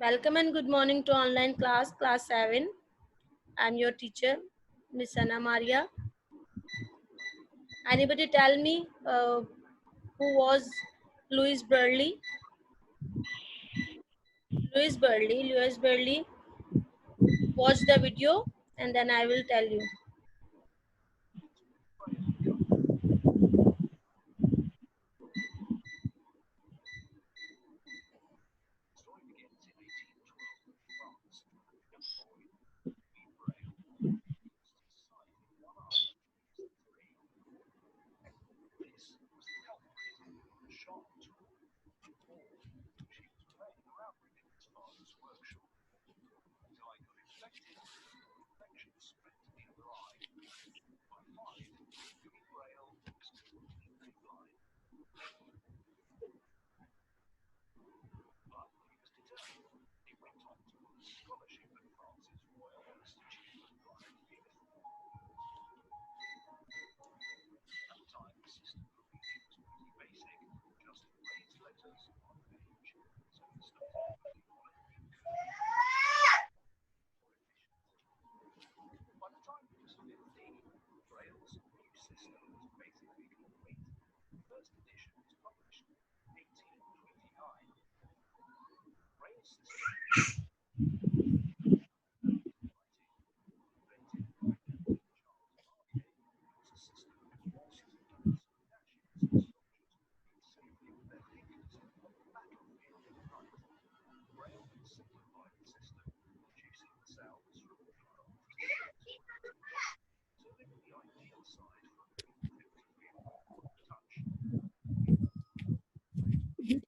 Welcome and good morning to online class 7. I'm your teacher, Miss Anna Maria. Anybody tell me who was Louis Burley? Louis Burley. Watch the video and then I will tell you.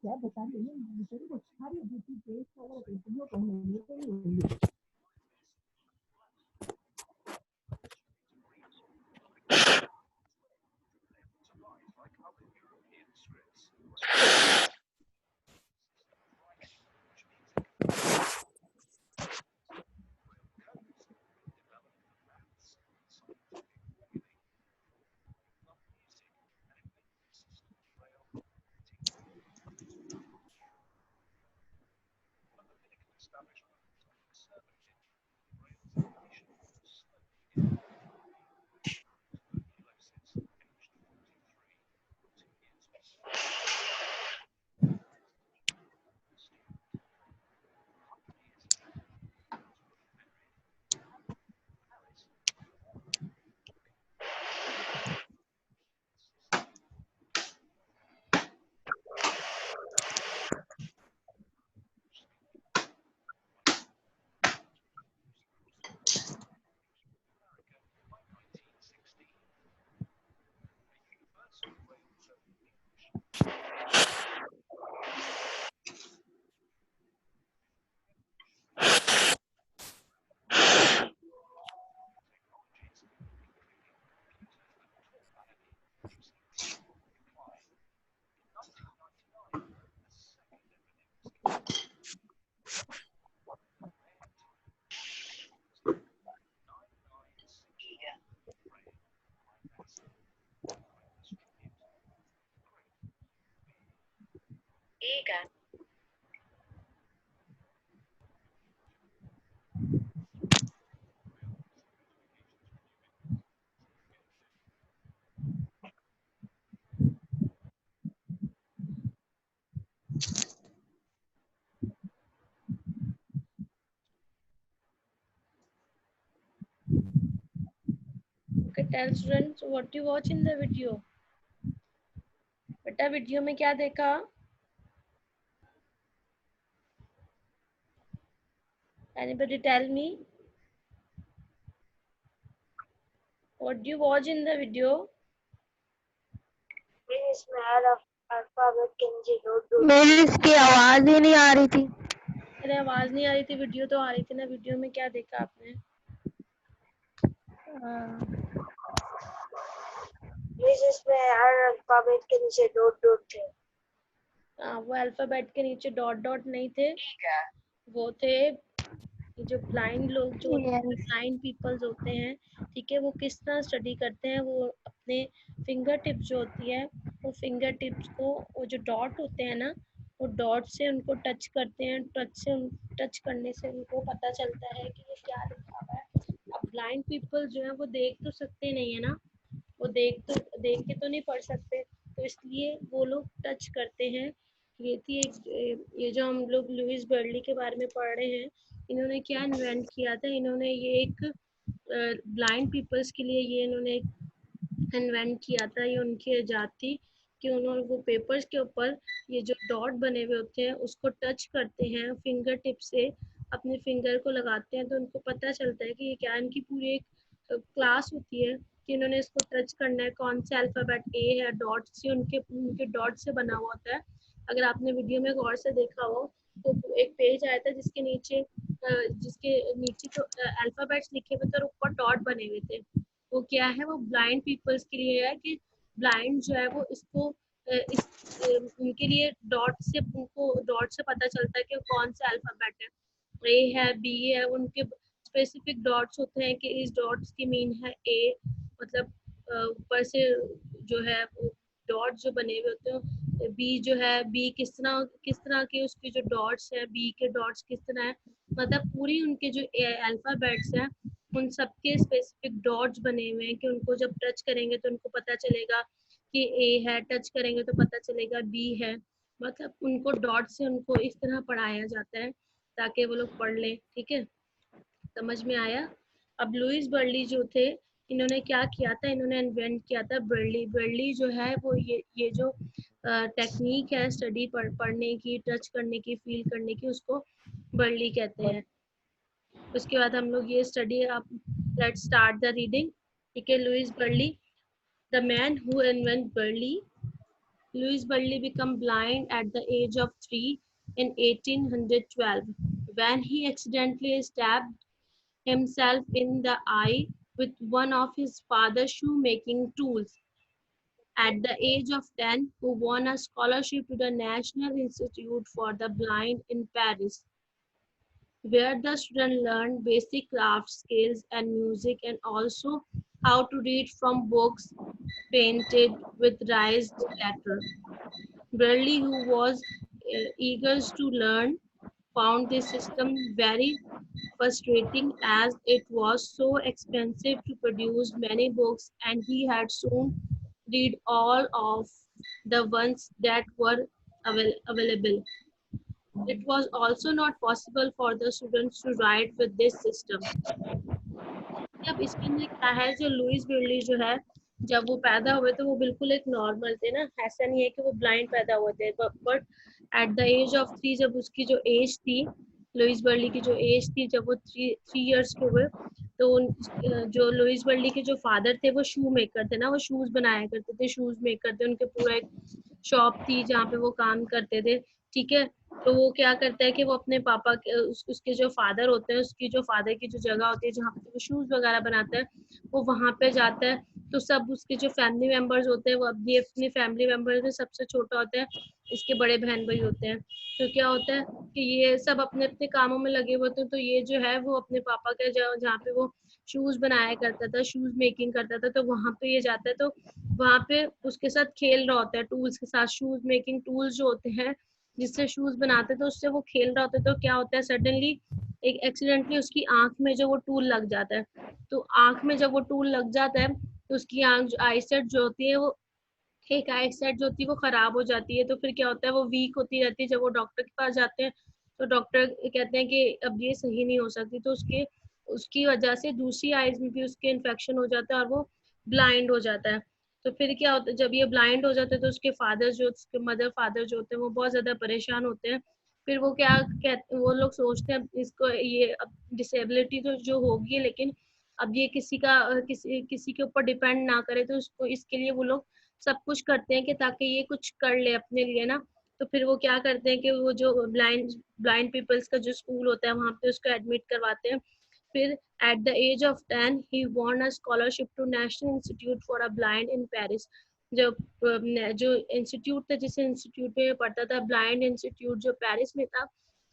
क्या बता रही है मुझे कुछ सारी duty पेश और interview करने के लिए ठीक है। Okay, tell students what you watch in the video. बेटा वीडियो में क्या देखा? Anybody tell me? What do you watch in the video? इसमें अल्फाबेट के नीचे डॉट मेरी इसकी आवाज ही नहीं आ रही थी अरे आवाज नहीं आ रही थी, वीडियो तो आ रही थी ना। वीडियो में क्या देखा आपने? इसमें हर अल्फाबेट के नीचे डॉट डॉट थे। वो अल्फाबेट के नीचे डॉट डॉट नहीं थे, ठीक है। वो थे जो ब्लाइंड लोग जो ब्लाइंड पीपल्स होते हैं, ठीक है, वो किस तरह स्टडी करते हैं। वो अपने फिंगर टिप्स जो होती है, वो फिंगर टिप्स को, वो जो डॉट होते हैं ना, वो डॉट से उनको टच करते हैं, टच करने से उनको पता चलता है कि ये क्या लिखा हुआ है। अब ब्लाइंड पीपल जो है वो देख तो सकते नहीं है ना, वो देख के तो नहीं पढ़ सकते, तो इसलिए वो लोग टच करते हैं। ये थी ये जो हम लोग लुइस बर्ली के बारे में पढ़ रहे हैं, इन्होंने क्या इन्वेंट किया था, इन्होंने ये एक ब्लाइंड पीपल्स के लिए ये इन्होंने इन्वेंट किया था, ये उनकी इजाद थी कि उन्होंने वो पेपर्स के ऊपर ये जो डॉट बने हुए होते हैं उसको टच करते हैं फिंगर टिप से, अपने फिंगर को लगाते हैं तो उनको पता चलता है कि ये क्या, इनकी पूरी एक क्लास होती है कि इन्होंने इसको टच करना है, कौन सा अल्फाबेट ए है, डॉट से उनके उनके डॉट से बना हुआ होता है। अगर आपने वीडियो में गौर से देखा हो तो एक पेज आया था जिसके नीचे तो अल्फाबेट्स लिखे हुए थे और ऊपर डॉट बने हुए थे। वो क्या है, वो ब्लाइंड पीपल्स के लिए है कि ब्लाइंड जो है वो इसको उनके लिए उनको डॉट से पता चलता है कि कौन सा अल्फाबेट है, ए है, बी है, उनके स्पेसिफिक डॉट्स होते हैं कि इस डॉट्स की मीन है ए, मतलब ऊपर से जो है डॉट जो बने हुए होते हैं, बी जो है, बी किस तरह के उसके जो डॉट्स है, बी के डॉट्स किस तरह है, मतलब पूरी उनके जो अल्फाबेट्स है उन सबके स्पेसिफिक डॉट्स बने हुए हैं कि उनको जब टच करेंगे तो उनको पता चलेगा कि ए है, टच करेंगे तो पता चलेगा बी है, मतलब उनको डॉट से उनको इस तरह पढ़ाया जाता है ताकि वो लोग पढ़ लें। ठीक है, समझ में आया। अब लुइस बर्ली जो थे, इन्होंने क्या किया था, इन्होंने इन्वेंट किया था बर्ली जो है वो ये जो टेक्निक है स्टडी पढ़ने की, टच करने की, फील करने की, उसको बर्ली कहते हैं। उसके बाद हम लोग ये स्टडी, आप लेट्स स्टार्ट द रीडिंग। ठीक है, Louis Burley, the man who invent Burley. Louis Burley became blind at the age of 3 in 1812 when he accidentally stabbed himself in the eye with one of his father's shoemaking tools. At the age of 10, he won a scholarship to the National Institute for the Blind in Paris, where the student learned basic craft skills and music and also how to read from books painted with raised letter. Burley, who was eager to learn, found this system very frustrating as it was so expensive to produce many books and he had soon read all of the ones that were available. It was also not possible for the students to write with this system. अब इसके अंदर क्या है, जो Louis Braille जो है, जब वो पैदा हुए तो वो बिल्कुल एक नॉर्मल थे ना, ऐसा नहीं है कि वो ब्लाइंड पैदा हुए थे, but at the age of 3, जब उसकी जो एज थी, लुइस बर्ली की जो एज थी, जब वो थ्री ईयर्स के हुए, तो जो लुइस बर्ली के जो फादर थे वो शू मेकर थे ना, वो शूज बनाया करते थे, शूज मेकर थे, उनके पूरा एक शॉप थी जहाँ पे वो काम करते थे। ठीक है, तो वो क्या करता है कि वो अपने पापा के उसके जो फादर होते हैं, उसकी जो फादर की जो जगह होती है जहाँ पे वो शूज वगैरह बनाता है, वो वहां पे जाता है। तो सब उसके जो फैमिली मेंबर्स होते हैं, वो अपनी अपनी फैमिली मेंबर्स में सबसे छोटा होता है, इसके बड़े बहन भाई होते हैं। तो क्या होता है कि ये सब अपने अपने कामों में लगे हुए होते हैं, तो ये जो है वो अपने पापा के जहाँ पे वो शूज बनाया करता था, शूज मेकिंग करता था, तो वहां पे ये जाता है, तो वहां पे उसके साथ खेल रहा होता है टूल्स के साथ, शूज मेकिंग टूल्स जो होते हैं जिससे शूज बनाते, तो उससे वो खेल रहा होता है। तो क्या होता है, सडनली एक एक्सीडेंटली उसकी आंख में जो वो टूल लग जाता है, तो आंख में जब वो टूल लग जाता है तो उसकी आंख आईसेट जो होती है वो, एक आईसेट जो होती है वो खराब हो जाती है। तो फिर क्या होता है, वो वीक होती रहती है। जब वो डॉक्टर के पास जाते हैं तो डॉक्टर कहते हैं कि अब ये सही नहीं हो सकती, तो उसकी वजह से दूसरी आईज में भी उसके इन्फेक्शन हो जाता है और वो ब्लाइंड हो जाता है। तो फिर क्या होता है, जब ये ब्लाइंड हो जाते हैं तो उसके फादर जो, उसके मदर फादर जो होते हैं वो बहुत ज्यादा परेशान होते हैं। फिर वो क्या कहते, वो लोग सोचते हैं इसको ये अब डिसेबिलिटी तो जो होगी, लेकिन अब ये किसी के ऊपर डिपेंड ना करे, तो उसको इसके लिए वो लोग सब कुछ करते हैं कि ताकि ये कुछ कर ले अपने लिए ना। तो फिर वो क्या करते हैं कि वो जो ब्लाइंड पीपल्स का जो स्कूल होता है वहां पे उसको एडमिट करवाते हैं। फिर at the age of 10 he won a scholarship to National Institute for a Blind in Paris। जो इंस्टीट्यूट था, जिस इंस्टीट्यूट में पढ़ता था, ब्लाइंड इंस्टीट्यूट जो पेरिस में था,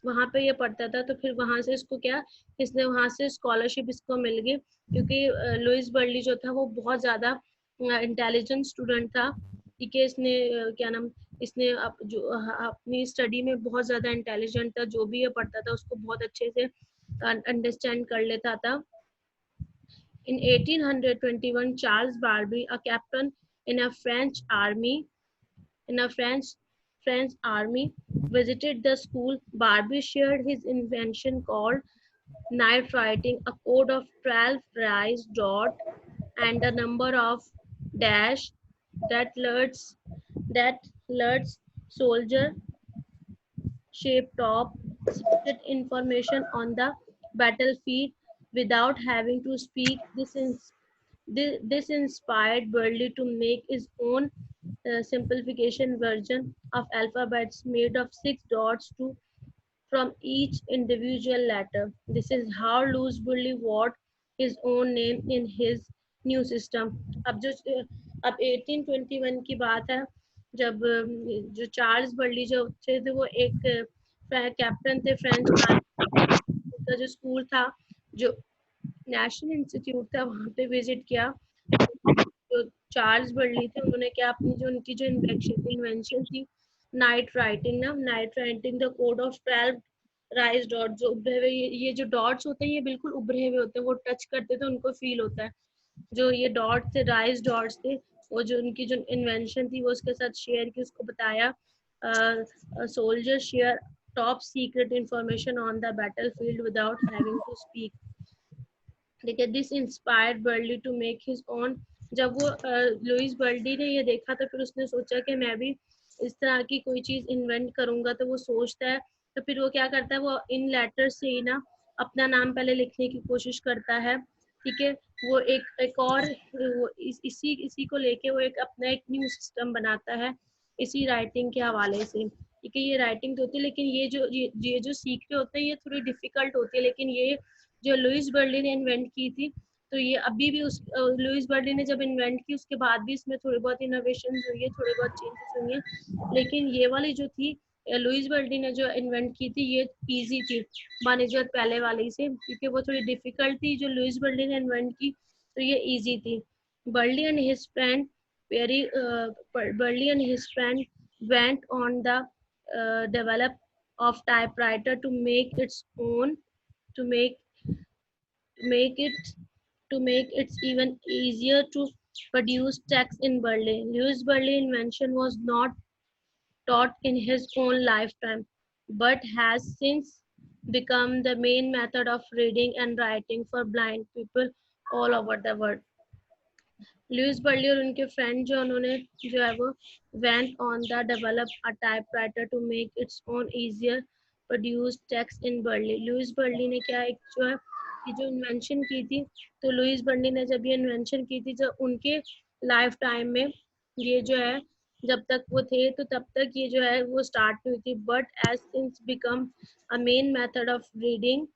वहां पे ये पढ़ता था। तो फिर वहां से इसको क्या, इसने वहां से स्कॉलरशिप इसको मिल गई, क्योंकि लुइस बर्ली जो था वो बहुत ज्यादा इंटेलिजेंट स्टूडेंट था। ठीक है, इसने क्या नाम, इसने जो अपनी स्टडी में बहुत ज्यादा इंटेलिजेंट था, जो भी ये पढ़ता था उसको बहुत अच्छे से अंडरस्टैंड कर लेता था। In 1821, Charles Barbie, a captain in a French army, in a French army, visited the school. Barbie shared his invention called night writing, a code of 12 raised dot and a number of dash that alerts soldier shape top secret information on the battlefield without having to speak. This inspired Burley to make his own simplification version of alphabets made of 6 dots to from each individual letter. This is how Louis Burley wrote his own name in his new system. अब 1821 की बात है, जब जो Charles barley जो थे वो एक कैप्टन थे फ्रेंच आर्मी का। जो स्कूल था, जो नेशनल इंस्टीट्यूट था, वहां पे विजिट किया। जो चार्ल्स बर्ली थे उन्होंने क्या अपनी जो उनकी जो इन्वेंशन थी night writing the code of 12 rise dot, जो उभरे हुए ये जो डॉट्स होते हैं ये बिल्कुल उभरे हुए होते हैं, वो टच करते तो उनको फील होता है। जो ये डॉट थे, राइज डॉट्स थे, वो जो उनकी जो इन्वेंशन थी वो उसके साथ शेयर की, उसको बताया। Soldier share top secret information on the battlefield without having to speak. ठीक है, this inspired Burley to make his own. जब वो लुइस बर्ली ने ये देखा तो फिर उसने सोचा कि मैं भी इस तरह की कोई चीज इन्वेंट करूंगा। तो वो सोचता है, तो फिर वो क्या करता है, वो इन लेटर से ही ना अपना नाम पहले लिखने की कोशिश करता है। ठीक है, वो एक और वो इसी को लेके वो एक अपना एक न्यू सिस्टम बनाता है इसी राइटिंग के हवाले से। ठीक है, ये राइटिंग तो होती है, लेकिन ये जो सीखते होते हैं ये थोड़ी डिफिकल्ट होती है, लेकिन ये जो लुइस बर्ली ने इन्वेंट की थी, तो ये अभी भी उस लुइस बर्ली ने जब इन्वेंट की उसके बाद भी इसमें थोड़ी बहुत इनोवेशन हुई है, थोड़ी बहुत चेंजेस हुई हैं। लेकिन ये वाली जो थी लुइस बर्ली ने जो इन्वेंट की थी ये इजी थी बनस्बत पहले वाली से, क्योंकि वो थोड़ी डिफिकल्ट थी जो लुइस बर्ली ने इन्वेंट की, तो ये इजी थी। Barley and his friend went on the develop of typewriter to make its own to make it to make it even easier to produce text in Berlin. Louis Berlin invention was not taught in his own lifetime, but has since become the main method of reading and writing for blind people all over the world. Louis Burley और उनके friend जो उन्होंने जो है वो went on the develop a typewriter to make its own easier produce text in Berlin. Louis Burley ने क्या एक जो है ये जो इन्वेंशन की थी, तो लुइस बर्ली ने जब ये इन्वेंशन की थी जब उनके लाइफ टाइम में ये जो है जब तक वो थे तो तब तक ये जो है वो स्टार्ट हुई थी, but has since become a main method of reading.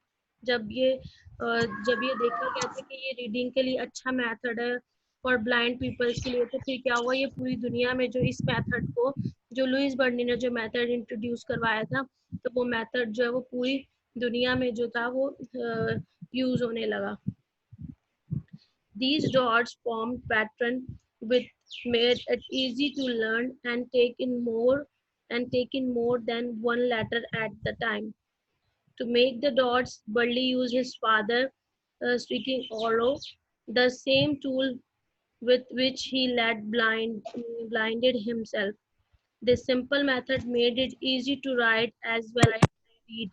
जब ये देखा गया था कि ये रीडिंग के लिए अच्छा मेथड है फॉर ब्लाइंड पीपल्स के लिए, तो फिर क्या हुआ, ये पूरी दुनिया में जो इस मेथड को जो लुइस बर्नी ने जो मेथड इंट्रोड्यूस करवाया था, तो वो मेथड जो है वो पूरी दुनिया में जो था वो यूज होने लगा। These dots formed pattern which made it easy to learn and take in more than one letter at the time. To make the dots, Burley used his father speaking Oro, the same tool with which he blinded himself. This simple method made it easy to write as well as read.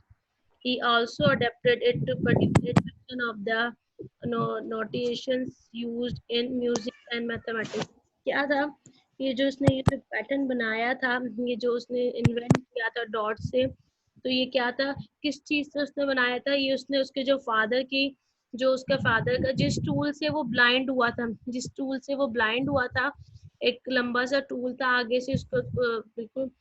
He also adapted it to prediction of the notations used in music and mathematics. क्या था ये जो उसने ये जो pattern बनाया था, ये जो उसने इन्वेंट किया था डॉट से, तो ये क्या था, किस चीज से उसने बनाया था, ये उसने उसके जो उसका फादर का जिस टूल से वो ब्लाइंड हुआ था, एक लंबा सा टूल था, आगे से उसको बिल्कुल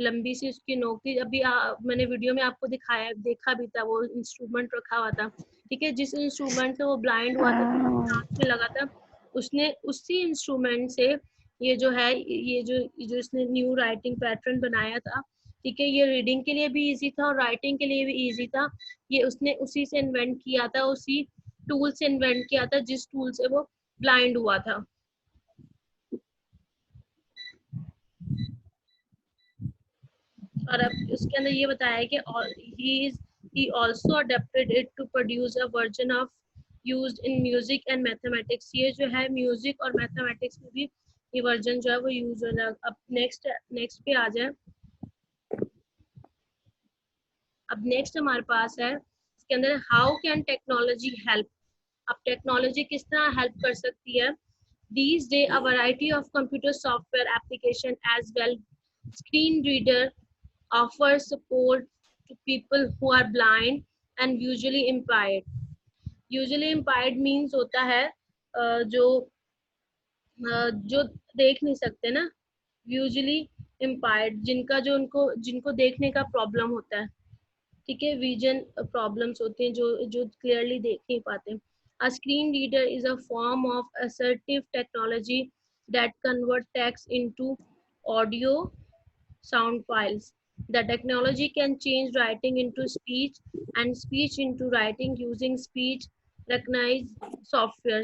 लंबी सी उसकी नोक थी। अभी मैंने वीडियो में आपको देखा भी था, वो इंस्ट्रूमेंट रखा हुआ था। ठीक है, जिस इंस्ट्रूमेंट से वो ब्लाइंड हुआ था हाथ में लगा था, उसने उसी इंस्ट्रूमेंट से ये जो इसने न्यू राइटिंग पैटर्न बनाया था। ठीक है, ये रीडिंग के लिए भी इजी था और राइटिंग के लिए भी इजी था। ये उसने उसी से इन्वेंट किया था, उसी टूल से इन्वेंट किया था जिस टूल से वो ब्लाइंड हुआ था। और अब उसके अंदर ये बताया है कि he also adapted it to produce a version of used in music and mathematics. ये जो है म्यूजिक और मैथमेटिक्स में भी ये वर्जन जो है वो यूज हो रहा है। अब नेक्स्ट पे आ जाए। अब नेक्स्ट हमारे पास है इसके अंदर हाउ कैन टेक्नोलॉजी हेल्प। अब टेक्नोलॉजी किस तरह हेल्प कर सकती है। These days, a variety of computer software application as well screen reader offers support to people who are blind and visually impaired. Visually impaired means होता है जो देख नहीं सकते ना, visually impaired जिनको देखने का प्रॉब्लम होता है, ठीक है, विजन प्रॉब्लम्स होते हैं, जो क्लियरली देख नहीं पाते। A screen reader is a form of assertive technology that convert text into audio sound files. The technology can change writing into speech and speech into writing using speech recognize software.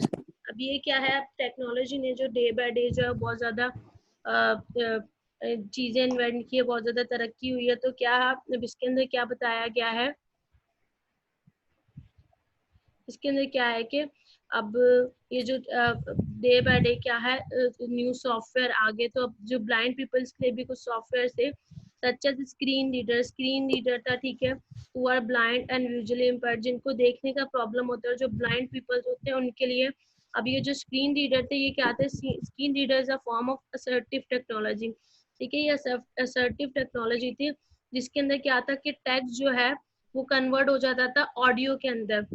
अब ये क्या है, technology ने जो day by day जो है बहुत ज्यादा चीजें इन्वेंट की है, बहुत ज्यादा तरक्की हुई है। तो क्या अब इसके अंदर क्या बताया गया है, इसके अंदर क्या है कि अब ये जो डे बाय डे क्या है न्यू सॉफ्टवेयर आ गए। तो अब जो ब्लाइंड पीपल्स के लिए भी कुछ सॉफ्टवेयर थे, सच एज स्क्रीन रीडर था, ठीक है, who are blind and visually impaired, जिनको देखने का प्रॉब्लम होता है, जो ब्लाइंड पीपल्स होते हैं उनके लिए। अब ये जो स्क्रीन रीडर थे ये क्या थे, screen reader is a form of assertive technology, ठीक है, ये असर्टिव टेक्नोलॉजी थी जिसके अंदर क्या था कि टेक्स्ट जो है वो कन्वर्ट हो जाता था ऑडियो के अंदर,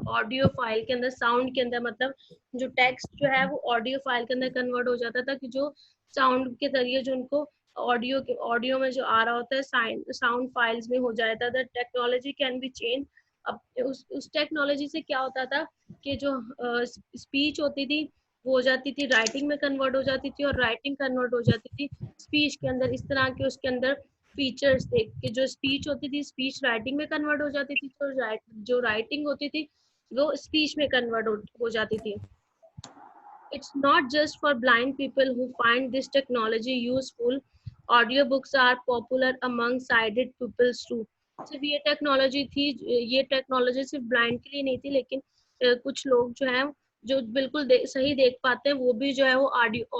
ऑडियो फाइल के अंदर, साउंड के अंदर, मतलब जो टेक्स्ट जो है वो ऑडियो फाइल के अंदर कन्वर्ट हो जाता था, कि जो साउंड के जरिए जो उनको ऑडियो में जो आ रहा होता है साउंड फाइल्स में हो जाता था। Technology can be change. अब उस टेक्नोलॉजी से क्या होता था कि जो स्पीच होती थी वो हो जाती थी राइटिंग में कन्वर्ट हो जाती थी, और राइटिंग कन्वर्ट हो जाती थी स्पीच के अंदर। इस तरह के उसके अंदर फीचर्स थे कि जो स्पीच होती थी स्पीच राइटिंग में कन्वर्ट हो जाती थी, तो जो राइटिंग होती थी वो स्पीच में कन्वर्ट हो जाती थी। It's not just for blind people who find this technology useful. Audiobooks are popular among sighted people too. सिर्फ ये टेक्नोलॉजी थी, ये टेक्नोलॉजी सिर्फ ब्लाइंड के लिए नहीं थी, लेकिन कुछ लोग जो हैं जो बिल्कुल सही देख पाते हैं वो भी जो है वो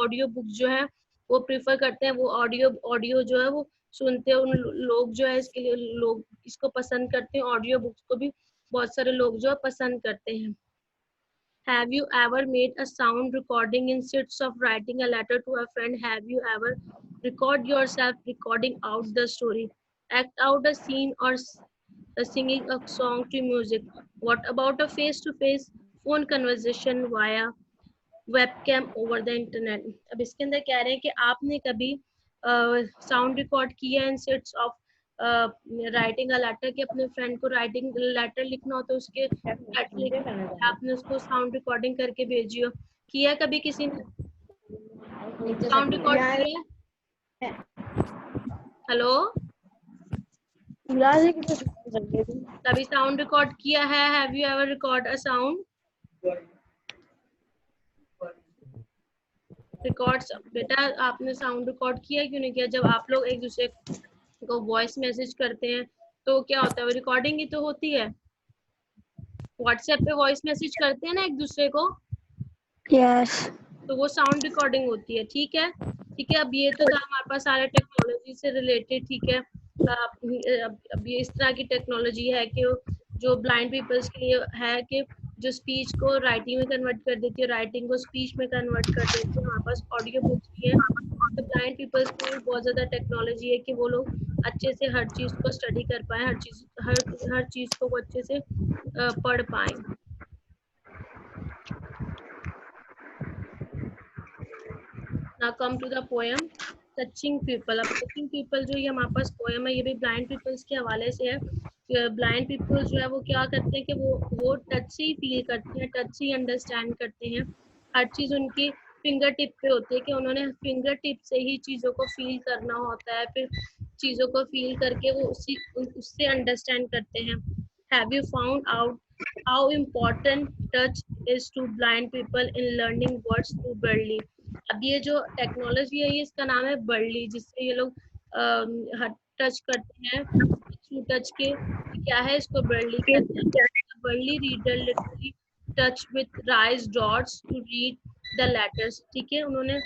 ऑडियो बुक जो है वो प्रिफर करते हैं, वो ऑडियो जो है वो सुनते हैं। उन लोग जो है इसके लिए लोग इसको पसंद करते हैं, ऑडियो बुक्स को भी बहुत सारे लोग जो है पसंद करते हैं। Have you ever made a sound recording instead of writing a letter to a friend? Have you ever record yourself recording out the story, act out a scene, or singing a song to music? What about a face-to-face phone conversation via webcam over the internet? अब इसके अंदर कह रहे हैं कि आपने कभी sound record किया instead of writing a letter, कि अपने फ्रेंड को राइटिंग लेटर लिखना हो तो उसके आपने उसको साउंड रिकॉर्डिंग करके भेजी हो, किया कभी किसी ने साउंड रिकॉर्ड किया? हेलो, कभी साउंड रिकॉर्ड किया है? Have you ever record a sound? Records बेटा आपने साउंड रिकॉर्ड किया क्यों नहीं किया? जब आप लोग एक दूसरे को वॉइस मैसेज करते हैं तो क्या होता है, वो रिकॉर्डिंग ही तो होती है। व्हाट्सएप पे वॉइस मैसेज करते हैं ना एक दूसरे को, Yes. तो वो साउंड रिकॉर्डिंग होती है, ठीक है, ठीक है। अब ये तो था हमारे पास सारे टेक्नोलॉजी से रिलेटेड, ठीक है। अब ये इस तरह की टेक्नोलॉजी है कि जो ब्लाइंड पीपल्स के लिए है कि जो स्पीच को राइटिंग में कन्वर्ट कर देती है, राइटिंग को स्पीच में कन्वर्ट कर देती है। हमारे पास ऑडियो बुक्स भी है। तो ब्लाइंड पीपल्स के लिए बहुत ज्यादा टेक्नोलॉजी है कि वो लोग अच्छे से हर चीज को स्टडी कर पाए, हर चीज को वो अच्छे से पढ़ पाए। Now come to the poem touching people. अब टचिंग पीपल जो ये हमारे पास पोएम है ये भी ब्लाइंड पीपल्स के हवाले से है। ब्लाइंड पीपल जो है वो क्या करते हैं कि वो टच से ही फील करते हैं, टच से ही अंडरस्टैंड करते हैं। हर चीज उनकी फिंगर टिप पे होती है कि उन्होंने फिंगर टिप से ही चीजों को फील करना होता है, फिर चीजों को फील करके वो उससे अंडरस्टैंड करते हैं। Have you found out how important touch is to blind people in learning words through Braille. अब ये जो टेक्नोलॉजी है ये इसका नाम है बर्ली, जिससे ये लोग टच करते हैं थ्रू टच के, क्या है इसको ब्रेडली कहते हैं। Braille reader literally touch with raised dots to read the letters. ठीक है, उन्होंने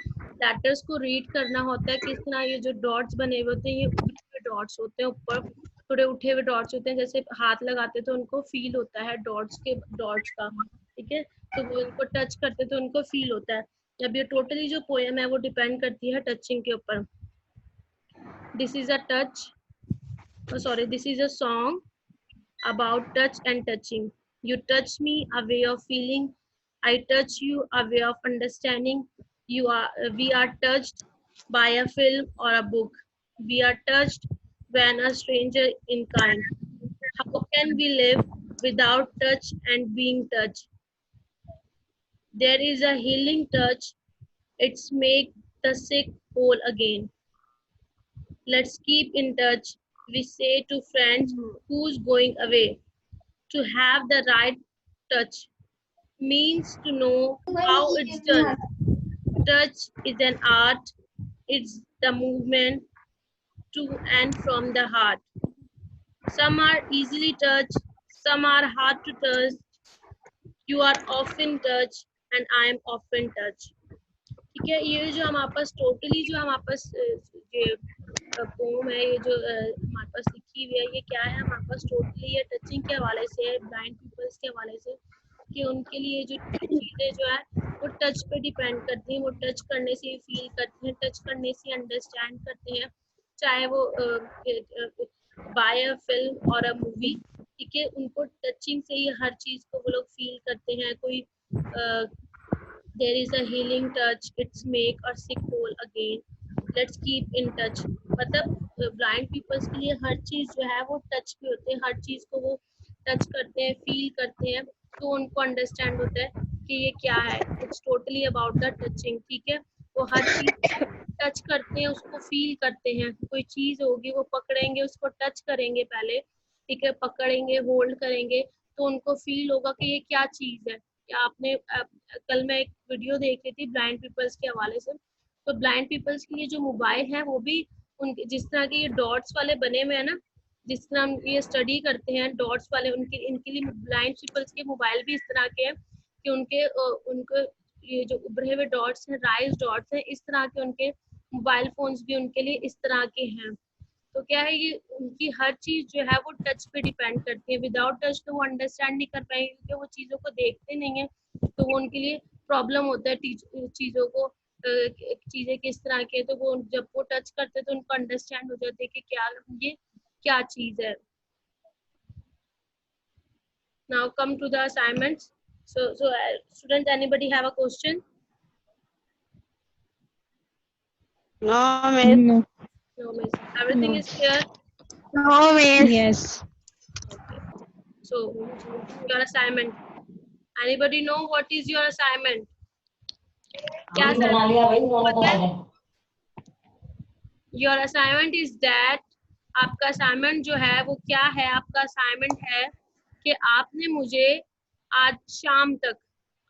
लेटर्स को रीड करना होता है किस तरह। ये जो डॉट्स बने हुए होते हैं ये उभरे हुए डॉट्स होते हैं, ऊपर थोड़े उठे हुए डॉट्स होते हैं, जैसे हाथ लगाते तो उनको फील होता है डॉट्स का। ठीक है, तो वो उनको टच करते तो उनको फील होता है। अब ये टोटली जो पोएम है वो डिपेंड करती है टचिंग के ऊपर। This is a touch, sorry, this is a song about touch and touching. You touch me, a way of feeling. I touch you, a way of understanding. We are touched by a film or a book. We are touched when a stranger in kind. How can we live without touch and being touched? There is a healing touch. It's make the sick whole again. Let's keep in touch. We say to friends who's going away. To have the right touch means to know how it's done. Touch is an art. It's the movement to and from the heart. Some are easily touched, some are hard to touch. You are often touched and I am often touched. ठीक है, ये जो हमारे पास totally जो हमारे पास ये pome है, ये जो हमारे पास लिखी हुई है, ये क्या है हमारे पास टोटली ये टचिंग के हवाले से है, ब्लाइंड पीपल्स के हवाले से, कि उनके लिए जो चीज़ें जो है वो टच पे डिपेंड करती हैं। वो टच करने से फील करते हैं, टच करने से अंडरस्टैंड करते हैं, चाहे वो बाय अ फिल्म और अ मूवी। ठीक है, उनको टचिंग से ही हर चीज़ को वो लोग फील करते हैं। कोई there is a healing touch, it's make or sick whole again. Let's keep in touch. मतलब ब्लाइंड पीपल्स के लिए हर चीज जो है वो टच पे होते हैं, हर चीज को वो टच करते हैं, फील करते हैं, तो उनको अंडरस्टैंड होता है कि ये क्या है। It's totally about the touching. ठीक है, वो हर चीज टच करते हैं, उसको फील करते हैं। कोई चीज होगी वो पकड़ेंगे, उसको टच करेंगे पहले। ठीक है, पकड़ेंगे, होल्ड करेंगे, तो उनको फील होगा कि ये क्या चीज है। आपने कल मैं एक वीडियो देख रही थी ब्लाइंड पीपल्स के हवाले से, तो ब्लाइंड पीपल्स के लिए जो मोबाइल है वो भी उनके जिस तरह के ये डॉट्स वाले बने हुए हैं ना, जिस तरह हम ये स्टडी करते हैं डॉट्स वाले, उनके इनके लिए ब्लाइंड पीपल्स के मोबाइल भी इस तरह के हैं कि उनके ये जो उभरे हुए डॉट्स हैं, राइज डॉट्स हैं, इस तरह के उनके मोबाइल फोन्स भी उनके लिए इस तरह के हैं। तो क्या है, ये उनकी हर चीज जो है वो टच पे डिपेंड करती है। विदाउट टच तो वो अंडरस्टैंड नहीं कर पाएंगे, क्योंकि वो चीजों को देखते नहीं है, तो वो उनके लिए प्रॉब्लम होता है चीजों को, चीजें किस तरह की है, तो वो जब वो टच करते हैं तो उनको अंडरस्टैंड हो जाते है कि क्या ये क्या चीज है। Now come to the assignments. so students, anybody have a question? No, miss. No miss, everything is clear? No, miss. Yes. Okay, so your assignment, anybody know what is your assignment? क्या your assignment is that, आपका assignment जो है वो क्या है? आपका assignment है कि आपने मुझे आज शाम तक,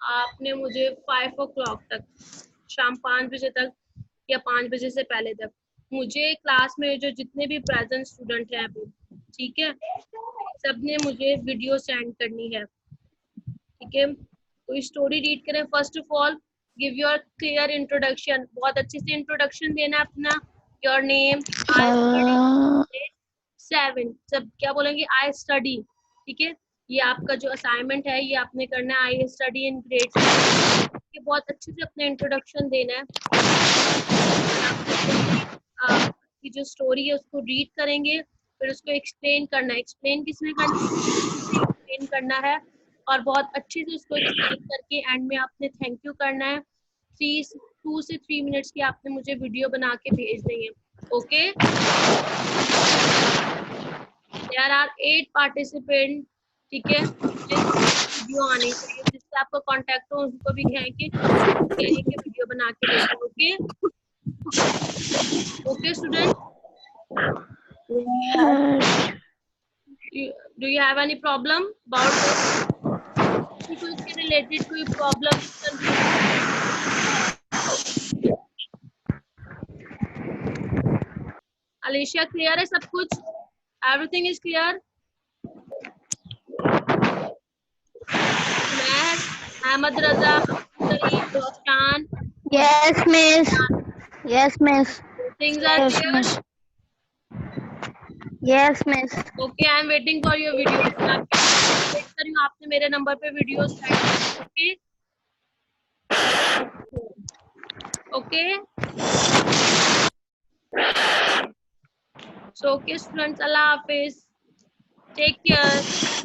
आपने मुझे 5 o'clock तक, शाम 5 बजे तक या 5 बजे से पहले तक, मुझे क्लास में जो जितने भी प्रेजेंट स्टूडेंट हैं अभी, ठीक है, सबने मुझे वीडियो सेंड करनी है। ठीक है, तो स्टोरी रीड करें। First of all give your clear introduction, बहुत अच्छे से इंट्रोडक्शन देना अपना। योर नेम, आई स्टडी 7, सब क्या बोलेंगे? I study. ठीक है, ये आपका जो असाइनमेंट है ये आपने करना है, आई स्टडी इन ग्रेड 7। ये बहुत अच्छे से अपना इंट्रोडक्शन देना है। आपकी जो स्टोरी है उसको रीड करेंगे, फिर उसको एक्सप्लेन करना है। एक्सप्लेन किसने करना है? एक्सप्लेन करना है, और बहुत अच्छे से उसको एक्सप्लेन करके एंड में आपने थैंक यू करना है। 2 से 3 मिनट्स की आपने मुझे वीडियो बना के भेज देंगे। Okay, there are 8 participant. ठीक है, वीडियो आनी चाहिए, जिससे आपका कांटेक्ट हो उनको भी कहें कि वीडियो बना के भेजें। Okay okay student, do you have any problem about this related to problem? Alicia clear है सब कुछ? Everything is clear? Ahmad Raza, Roshan, Yes, miss. Yes, miss. things are Yes, clear? miss. Yes, miss. Okay, I am waiting for your video. मैं wait कर रही हूँ, आपने मेरे number पे video send. Okay okay, so okay students, अल्लाह हाफिज, टेक केयर।